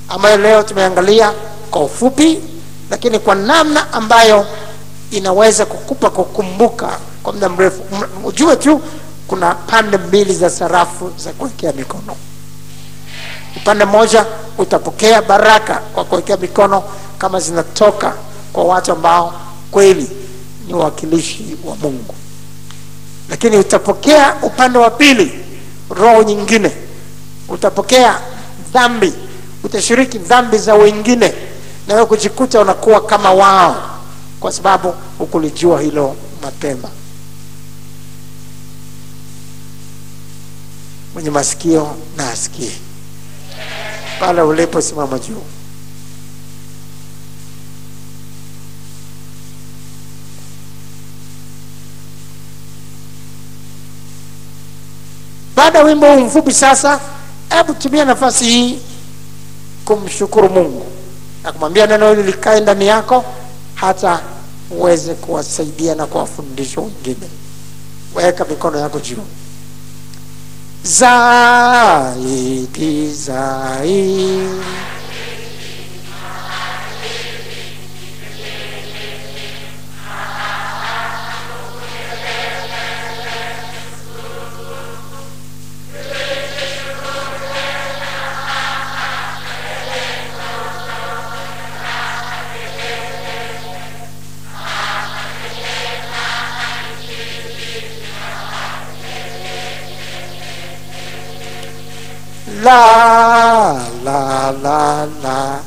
ambayo leo tumeangalia kwa ufupi, lakini kwa namna ambayo inaweza kukupa kukumbuka kwa muda mrefu. Ujue tu kuna pande mbili za sarafu za kuwekea mikono. Upande mmoja utapokea baraka kwa kuwekea mikono kama zinatoka kwa watu ambao kweli ni wakilishi wa Mungu. Lakini utapokea upande wa pili roho nyingine. Utapokea dhambi, utashiriki dhambi za wengine, na wewe kujikuta unakuwa kama wao kwa sababu ukulijua hilo mapema. Mwenye masikio na asikie. Pale ulipo simama juu. Baada ya wimbo mfupi sasa, hebu tumia nafasi hii kumshukuru Mungu na kumwambia neno hili likae ndani yako hata uweze kuwasaidia na kuwafundisha wengine. Weka mikono yako juu. Zaidi zaidi la la la la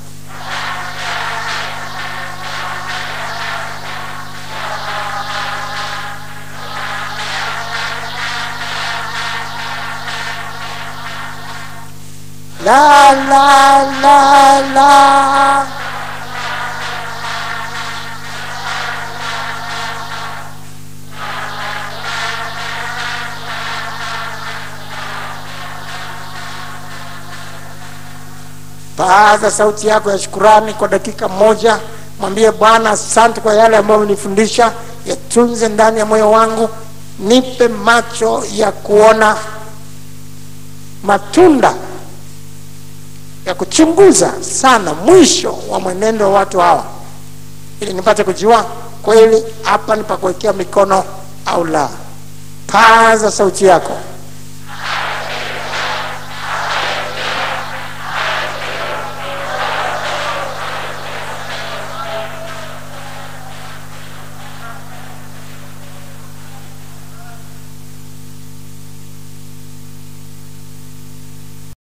la la la la. Paza sauti yako ya shukrani kwa dakika moja. Mwambie Bwana, asante kwa yale ambayo umenifundisha. Yatunze ndani ya moyo wangu. Nipe macho ya kuona matunda ya kuchunguza sana mwisho wa mwenendo wa watu hawa, ili nipate kujua kweli hapa ni pa kuwekea mikono au la. Paza sauti yako.